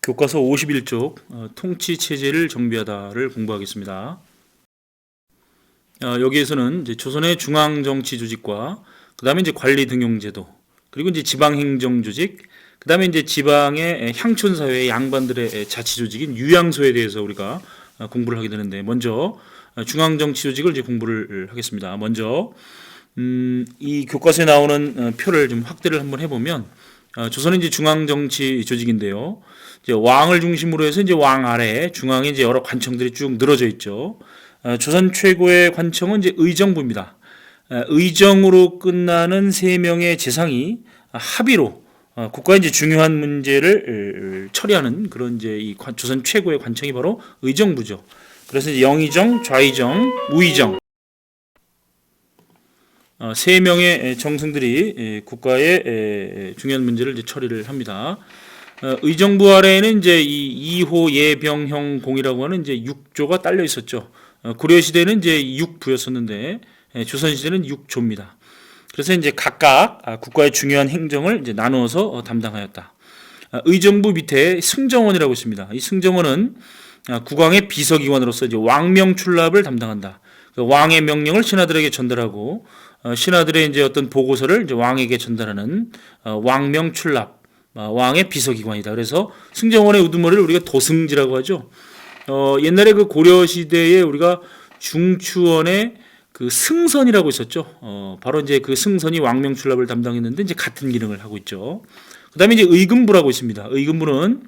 교과서 51쪽 통치체제를 정비하다를 공부하겠습니다. 여기에서는 이제 조선의 중앙정치 조직과 그 다음에 이제 관리등용제도, 그리고 이제 지방행정조직, 그 다음에 이제 지방의 향촌사회의 양반들의 자치조직인 유양소에 대해서 우리가 공부를 하게 되는데, 먼저 중앙정치 조직을 이제 공부를 하겠습니다. 먼저 이 교과서에 나오는 표를 좀 확대를 한번 해보면, 조선은 이제 중앙정치 조직인데요. 이제 왕을 중심으로 해서 이제 왕 아래에 중앙에 이제 여러 관청들이 쭉 늘어져 있죠. 조선 최고의 관청은 이제 의정부입니다. 의정으로 끝나는 세 명의 재상이 합의로 국가의 이제 중요한 문제를 처리하는 그런 이제 이 조선 최고의 관청이 바로 의정부죠. 그래서 이제 영의정, 좌의정, 우의정 세 명의 정승들이 국가의 중요한 문제를 이제 처리를 합니다. 의정부 아래에는 이제 이 2호 예병형 공이라고 하는 이제 6조가 딸려 있었죠. 고려 시대는 이제 6부였었는데 조선 시대는 6조입니다. 그래서 이제 각각 국가의 중요한 행정을 이제 나누어서 담당하였다. 의정부 밑에 승정원이라고 있습니다. 이 승정원은 국왕의 비서기관으로서 이제 왕명 출납을 담당한다. 왕의 명령을 신하들에게 전달하고 신하들의 이제 어떤 보고서를 이제 왕에게 전달하는 왕명 출납, 왕의 비서기관이다. 그래서 승정원의 우두머리를 우리가 도승지라고 하죠. 옛날에 그 고려 시대에 우리가 중추원에 그 승선이라고 있었죠. 바로 이제 그 승선이 왕명 출납을 담당했는데 이제 같은 기능을 하고 있죠. 그다음에 이제 의금부라고 있습니다. 의금부는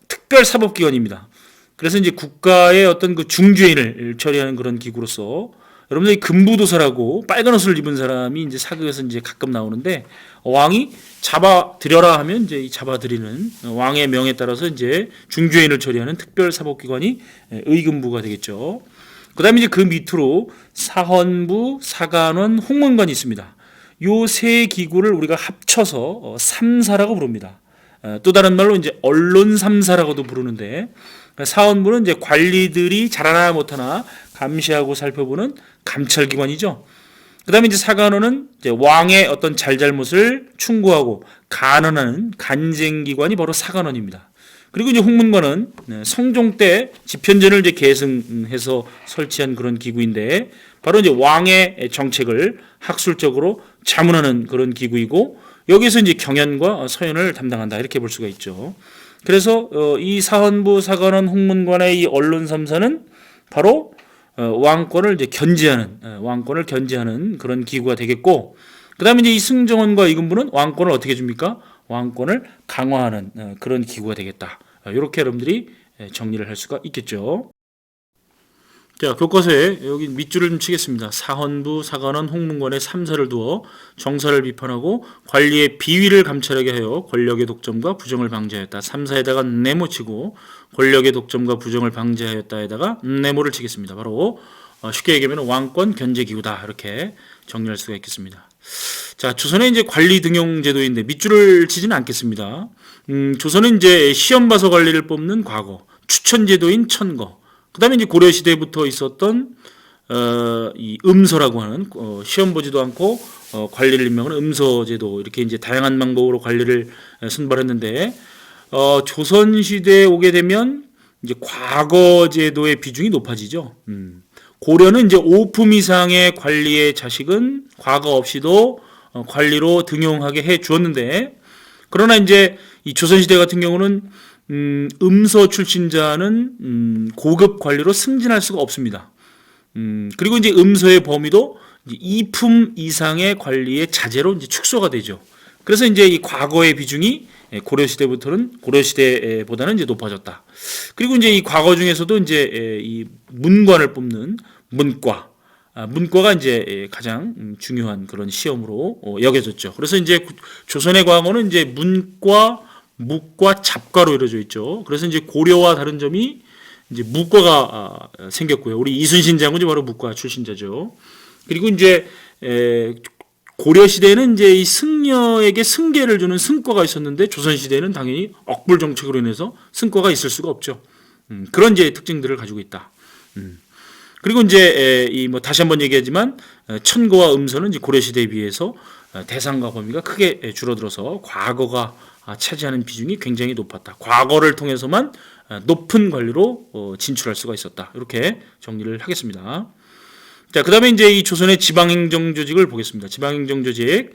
특별 사법기관입니다. 그래서 이제 국가의 어떤 그 중죄인을 처리하는 그런 기구로서, 여러분들이 금부도사라고 빨간 옷을 입은 사람이 이제 사극에서 이제 가끔 나오는데, 왕이 잡아들여라 하면 이제 잡아들이는 왕의 명에 따라서 이제 중죄인을 처리하는 특별 사법기관이 의금부가 되겠죠. 그다음에 이제 그 밑으로 사헌부, 사관원, 홍문관이 있습니다. 요 세 기구를 우리가 합쳐서 삼사라고 부릅니다. 또 다른 말로 이제 언론 삼사라고도 부르는데, 사헌부는 이제 관리들이 잘하나 못하나 감시하고 살펴보는 감찰기관이죠. 그 다음에 이제 사관원은 이제 왕의 어떤 잘잘못을 충고하고 간언하는 간쟁기관이 바로 사관원입니다. 그리고 이제 홍문관은 성종 때 집현전을 이제 계승해서 설치한 그런 기구인데, 바로 이제 왕의 정책을 학술적으로 자문하는 그런 기구이고, 여기서 이제 경연과 서연을 담당한다, 이렇게 볼 수가 있죠. 그래서 이 사헌부, 사관원, 홍문관의 이 언론 3사는 바로 왕권을 이제 왕권을 견제하는 그런 기구가 되겠고, 그다음에 이제 이 승정원과 의금부는 왕권을 어떻게 줍니까? 왕권을 강화하는 그런 기구가 되겠다. 이렇게 여러분들이 정리를 할 수가 있겠죠. 자, 교과서에 여기 밑줄을 좀 치겠습니다. 사헌부, 사관원, 홍문관의 3사를 두어 정사를 비판하고 관리의 비위를 감찰하게 하여 권력의 독점과 부정을 방지하였다. 3사에다가 네모치고 권력의 독점과 부정을 방지하였다에다가 네모를 치겠습니다. 바로 쉽게 얘기하면 왕권 견제기구다, 이렇게 정리할 수가 있겠습니다. 자, 조선의 이제 관리 등용 제도인데 밑줄을 치지는 않겠습니다. 조선은 이제 시험 봐서 관리를 뽑는 과거, 추천 제도인 천거, 그다음에 이제 고려 시대부터 있었던 이 음서라고 하는 시험 보지도 않고 관리를 임명하는 음서 제도, 이렇게 이제 다양한 방법으로 관리를 선발했는데, 조선 시대에 오게 되면 이제 과거 제도의 비중이 높아지죠. 고려는 이제 5품 이상의 관리의 자식은 과거 없이도 관리로 등용하게 해 주었는데, 그러나 이제 이 조선 시대 같은 경우는 음서 출신자는 고급 관리로 승진할 수가 없습니다. 그리고 이제 음서의 범위도 2품 이상의 관리의 자제로 이제 축소가 되죠. 그래서 이제 이 과거의 비중이 고려 시대보다는 이제 높아졌다. 그리고 이제 이 과거 중에서도 이제 이 문관을 뽑는 문과가 이제 가장 중요한 그런 시험으로 여겨졌죠. 그래서 이제 조선의 과거는 이제 문과, 묵과 잡과로 이루어져 있죠. 그래서 이제 고려와 다른 점이 이제 묵과가 생겼고요. 우리 이순신 장군이 바로 묵과 출신자죠. 그리고 이제 고려 시대에는 이제 이 승려에게 승계를 주는 승과가 있었는데, 조선 시대에는 당연히 억불 정책으로 인해서 승과가 있을 수가 없죠. 그런 이제 특징들을 가지고 있다. 그리고 이제 이 뭐 다시 한번 얘기하지만 천거와 음서는 이제 고려 시대에 비해서 대상과 범위가 크게 줄어들어서 과거가 차지하는 비중이 굉장히 높았다. 과거를 통해서만 높은 관리로 진출할 수가 있었다. 이렇게 정리를 하겠습니다. 자, 그다음에 이제 이 조선의 지방행정조직을 보겠습니다. 지방행정조직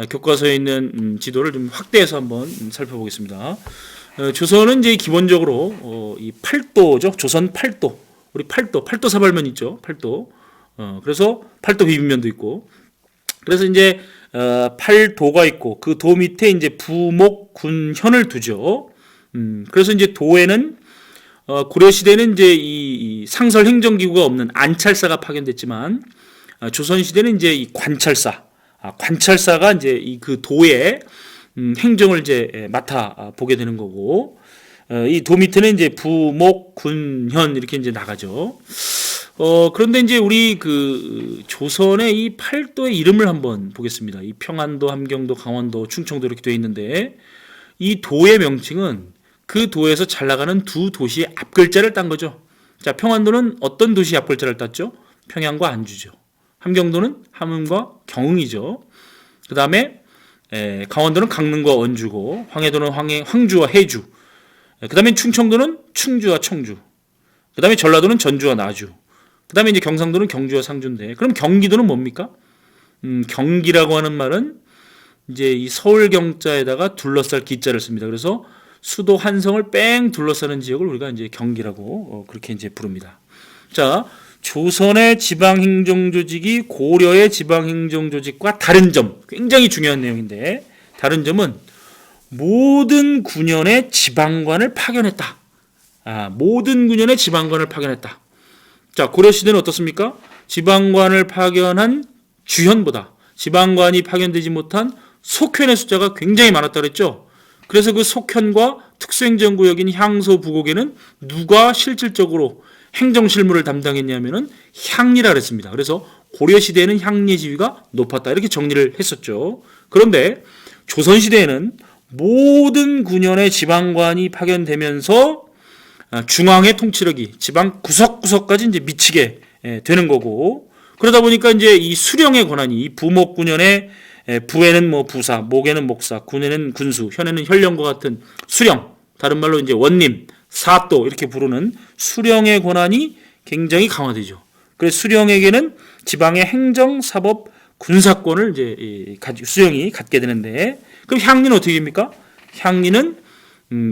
교과서에 있는 지도를 좀 확대해서 한번 살펴보겠습니다. 조선은 이제 기본적으로 이 팔도죠. 조선 팔도. 우리 팔도 사발면 있죠. 팔도. 그래서 팔도 비빔면도 있고. 그래서 이제 팔도가 있고 그 도 밑에 이제 부목 군 현을 두죠. 그래서 이제 도에는 고려 시대는 이제 이 상설 행정기구가 없는 안찰사가 파견됐지만 조선 시대는 이제 이 관찰사가 이제 이 그 도의 행정을 이제 맡아 보게 되는 거고, 이 도 밑에는 이제 부목 군현 이렇게 이제 나가죠. 그런데 이제 우리 그 조선의 이 팔도의 이름을 한번 보겠습니다. 이 평안도, 함경도, 강원도, 충청도 이렇게 되어 있는데 이 도의 명칭은 그 도에서 잘 나가는 두 도시의 앞글자를 딴 거죠. 자, 평안도는 어떤 도시 앞글자를 땄죠? 평양과 안주죠. 함경도는 함흥과 경흥이죠. 그 다음에 강원도는 강릉과 언주고, 황해도는 황주와 해주. 그 다음에 충청도는 충주와 청주. 그 다음에 전라도는 전주와 나주. 그 다음에 이제 경상도는 경주와 상주인데, 그럼 경기도는 뭡니까? 경기라고 하는 말은 이제 이 서울 경자에다가 둘러쌀 기자를 씁니다. 그래서 수도 한성을 뺑 둘러싸는 지역을 우리가 이제 경기라고 그렇게 이제 부릅니다. 자, 조선의 지방행정조직이 고려의 지방행정조직과 다른 점, 굉장히 중요한 내용인데, 다른 점은 모든 군현의 지방관을 파견했다. 모든 군현의 지방관을 파견했다. 자, 고려 시대는 어떻습니까? 지방관을 파견한 주현보다 지방관이 파견되지 못한 속현의 숫자가 굉장히 많았다 그랬죠. 그래서 그 속현과 특수행정구역인 향소 부곡에는 누가 실질적으로 행정실무를 담당했냐면은 향리라 그랬습니다. 그래서 고려시대에는 향리 지위가 높았다. 이렇게 정리를 했었죠. 그런데 조선시대에는 모든 군현의 지방관이 파견되면서 중앙의 통치력이 지방 구석구석까지 이제 미치게 되는 거고, 그러다 보니까 이제 이 수령의 권한이 부목군현의 부에는 뭐 부사, 목에는 목사, 군에는 군수, 현에는 현령과 같은 수령, 다른 말로 이제 원님, 사또 이렇게 부르는 수령의 권한이 굉장히 강화되죠. 그래서 수령에게는 지방의 행정, 사법, 군사권을 이제 수령이 갖게 되는데, 그럼 향리는 어떻게 됩니까? 향리는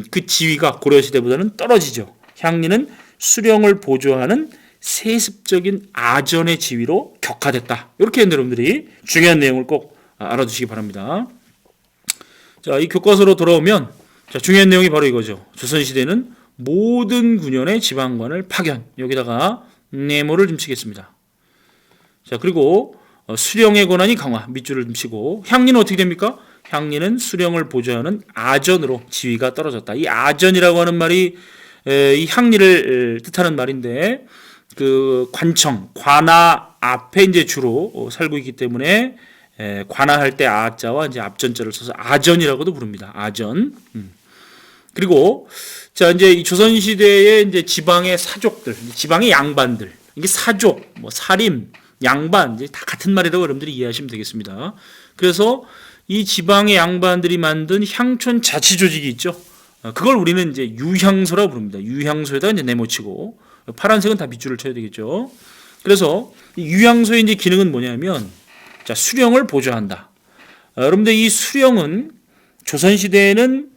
그 지위가 고려 시대보다는 떨어지죠. 향리는 수령을 보조하는 세습적인 아전의 지위로 격화됐다. 이렇게 여러분들이 중요한 내용을 꼭 알아두시기 바랍니다. 자, 이 교과서로 돌아오면 중요한 내용이 바로 이거죠. 조선시대는 모든 군현의 지방관을 파견. 여기다가 네모를 좀 치겠습니다. 자, 그리고 수령의 권한이 강화. 밑줄을 좀 치고, 향리는 어떻게 됩니까? 향리는 수령을 보조하는 아전으로 지위가 떨어졌다. 이 아전이라고 하는 말이 이 향리를 뜻하는 말인데, 그 관청, 관아 앞에 이제 주로 살고 있기 때문에 관아할 때 아자와 이제 앞전자를 써서 아전이라고도 부릅니다. 아전. 그리고 자, 이제 이 조선 시대의 이제 지방의 사족들, 지방의 양반들, 이게 사족, 뭐 사림, 양반 이제 다 같은 말이라고 여러분들이 이해하시면 되겠습니다. 그래서 이 지방의 양반들이 만든 향촌 자치조직이 있죠. 그걸 우리는 이제 유향소라고 부릅니다. 유향소에다 이제 네모치고, 파란색은 다 밑줄을 쳐야 되겠죠. 그래서 이 유향소의 이제 기능은 뭐냐면, 자, 수령을 보조한다. 여러분들 이 수령은 조선 시대에는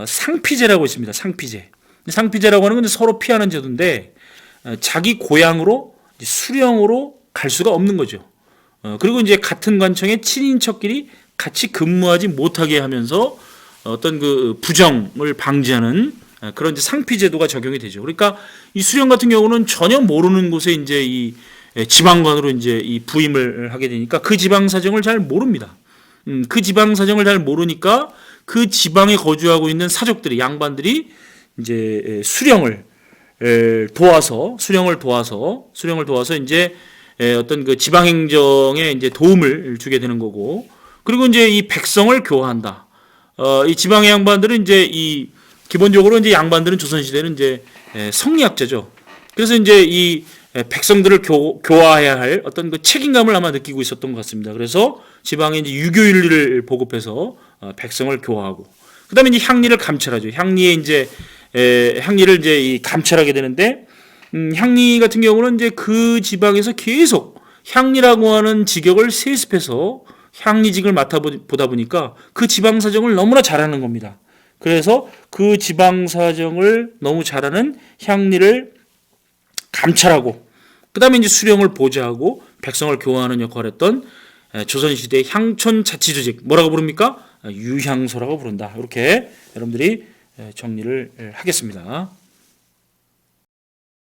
상피제라고 있습니다. 상피제. 상피제라고 하는 건 서로 피하는 제도인데, 자기 고향으로 수령으로 갈 수가 없는 거죠. 그리고 이제 같은 관청의 친인척끼리 같이 근무하지 못하게 하면서 어떤 그 부정을 방지하는 그런 이제 상피제도가 적용이 되죠. 그러니까 이 수령 같은 경우는 전혀 모르는 곳에 이제 이 지방관으로 이제 이 부임을 하게 되니까 그 지방 사정을 잘 모릅니다. 그 지방 사정을 잘 모르니까 그 지방에 거주하고 있는 사족들이, 양반들이 이제 수령을 도와서 이제 어떤 그 지방 행정에 이제 도움을 주게 되는 거고, 그리고 이제 이 백성을 교화한다. 이 지방의 양반들은 이제 이 기본적으로 이제 양반들은 조선 시대는 이제 성리학자죠. 그래서 이제 이 백성들을 교화해야 할 어떤 그 책임감을 아마 느끼고 있었던 것 같습니다. 그래서 지방에 이제 유교윤리를 보급해서 백성을 교화하고, 그다음에 이제 향리를 감찰하죠. 향리에 이제 향리를 이제 이 감찰하게 되는데 향리 같은 경우는 이제 그 지방에서 계속 향리라고 하는 직역을 세습해서 향리직을 맡아보다 보니까 그 지방 사정을 너무나 잘하는 겁니다. 그래서 그 지방 사정을 너무 잘하는 향리를 감찰하고 그다음에 이제 수령을 보좌하고 백성을 교화하는 역할을 했던 조선시대 향촌자치조직 뭐라고 부릅니까? 유향소라고 부른다. 이렇게 여러분들이 정리를 하겠습니다.